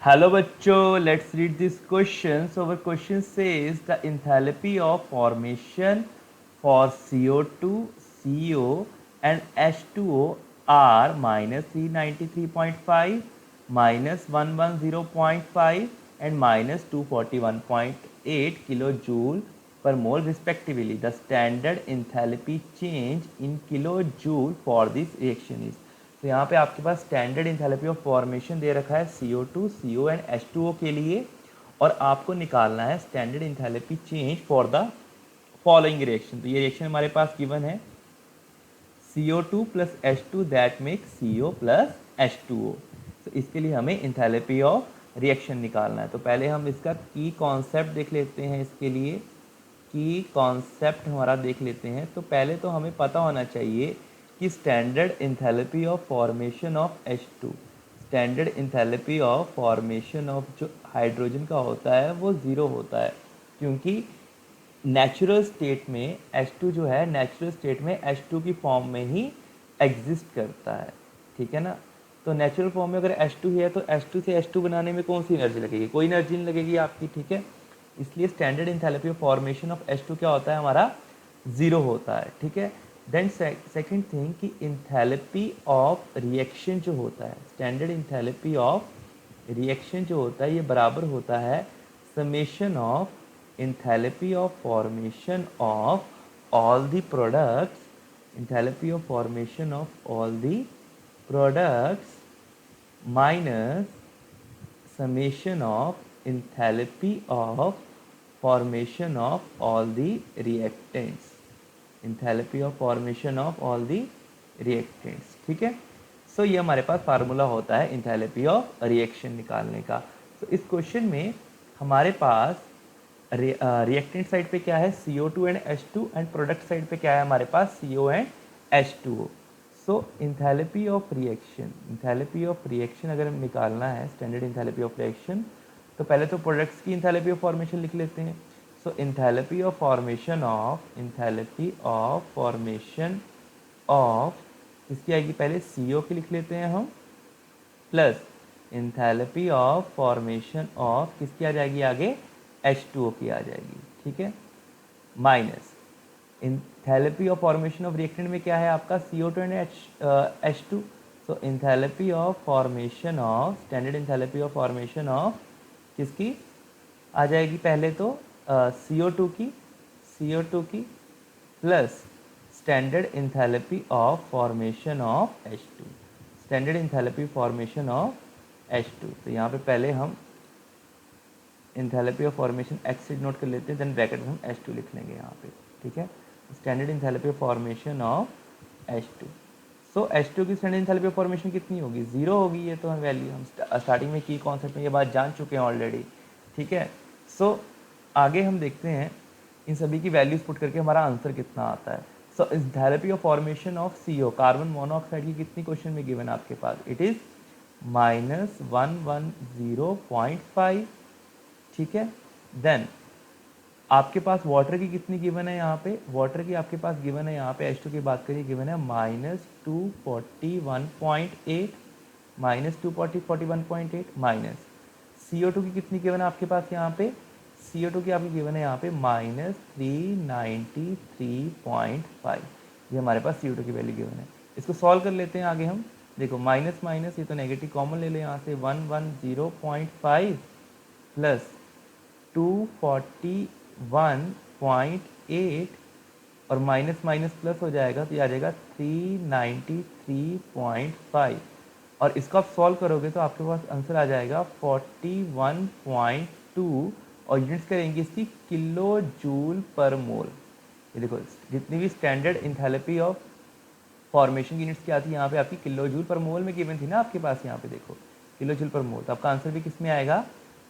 Hello bachcho, let's read this question. So our question says the enthalpy of formation for CO2, CO and H2O are minus 393.5, minus 110.5 and minus 241.8 kilojoule per mole respectively. The standard enthalpy change in kilojoule for this reaction is. तो यहाँ पे आपके पास standard enthalpy of formation दे रखा है CO2, CO and H2O के लिए, और आपको निकालना है standard enthalpy change for the following reaction. तो ये रिएक्शन हमारे पास गिवन है CO2 plus H2 that make CO plus H2O। तो इसके लिए हमें इंथैल्पी ऑफ रिएक्शन निकालना है। तो पहले हम इसका की कॉन्सेप्ट देख लेते हैं। इसके लिए की कॉन्सेप्ट हमारा देख लेते हैं। तो पहले तो हमें पता होना चाहिए कि standard enthalpy of formation of H2, standard enthalpy of formation of जो हाइड्रोजन का होता है वो ज़ीरो होता है, क्योंकि नेचुरल स्टेट में H2 जो है नेचुरल स्टेट में H2 की फॉर्म में ही एग्जिस्ट करता है। ठीक है ना। तो नेचुरल फॉर्म में अगर H2 है तो H2 से H2 बनाने में कौन सी एनर्जी लगेगी? कोई एनर्जी नहीं लगेगी आपकी। ठीक है, इसलिए standard enthalpy of formation of H2 क्या होता है हमारा? ज़ीरो होता है। ठीक है। देन सेकंड थिंग कि इंथैल्पी ऑफ रिएक्शन जो होता है, स्टैंडर्ड इंथैल्पी ऑफ रिएक्शन जो होता है ये बराबर होता है summation of enthalpy of formation of all the products, enthalpy of formation of all the products minus summation of enthalpy of formation of all the reactants, enthalpy of formation of all the reactants। ठीक है। सो ये हमारे पास formula होता है enthalpy of reaction निकालने का। तो इस क्वेश्चन में हमारे पास रिएक्टेंट साइड पे क्या है? CO2 and H2, and product side पे क्या है हमारे पास? CO and H2O। So enthalpy of reaction, enthalpy of reaction अगर हमें निकालना है, स्टैंडर्ड इंथैल्पी ऑफ रिएक्शन, तो पहले तो प्रोडक्ट्स की इंथैल्पी ऑफ फॉर्मेशन लिख लेते हैं। So enthalpy of formation of, enthalpy of formation of किसकी आएगी? पहले CO की लिख लेते हैं हम, plus enthalpy of formation of किसकी आ जाएगी आगे? H2O की आ जाएगी। ठीक है, minus enthalpy of formation of reactant में क्या है आपका? CO2 and H2। So enthalpy of formation of, standard enthalpy of formation of किसकी आ जाएगी? पहले तो CO2 की, CO2 की plus standard enthalpy of formation of H2, standard enthalpy formation of H2। तो यहाँ पे पहले हम इंथैल्पी ऑफ फॉर्मेशन एक्स से नोट कर लेते हैं, देन ब्रैकेट में हम H2 लिख लेंगे यहाँ पे। ठीक है, standard enthalpy of formation of H2। So H2 की स्टैंडर्ड इंथैल्पी ऑफ फॉर्मेशन कितनी होगी? ज़ीरो होगी। ये तो हम वैल्यू हम स्टार्टिंग में की कॉन्सेप्ट में ये बात जान चुके हैं ऑलरेडी। ठीक है, सो आगे हम देखते हैं इन सभी की वैल्यूज पुट करके हमारा आंसर कितना आता है। So enthalpy of formation of CO, carbon monoxide की कितनी क्वेश्चन में गिवन आपके पास? It is -110.5। ठीक है, देन आपके पास वाटर की कितनी गिवन है यहाँ पे? वाटर की आपके पास गिवन है यहाँ पे H2 की बात करिए, गिवन है -241.8, -241.8 माइनस CO2 की कितनी गिवन है आपके पास यहाँ पे? CO2 की आपकी गिवन है यहाँ पे -393.5। ये हमारे पास CO2 की वैल्यू गिवन है। इसको सॉल्व कर लेते हैं आगे हम। देखो माइनस माइनस ये तो नेगेटिव कॉमन ले ले यहाँ से, 110.5 प्लस 241.8 और माइनस माइनस प्लस हो जाएगा तो ये आ जाएगा 393.5, और इसको आप सॉल्व करोगे तो आपके पास आंसर आ जाएगा 41.2, और यूनिट्स करेंगे इसकी किलो जूल पर मोल। ये देखो जितनी भी स्टैंडर्ड इंथैल्पी ऑफ फॉर्मेशन की यूनिट्स क्या आती है यहाँ पे आपकी किलो जूल पर मोल में गिवन थी ना आपके पास। यहाँ पे देखो किलो जूल पर मोल, तो आपका आंसर भी किस में आएगा?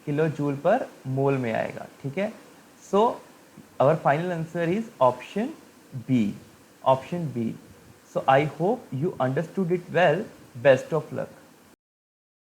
किलो जूल पर मोल में आएगा। ठीक है, so our final answer is option B, option B. So I hope you understood it well. Best of luck.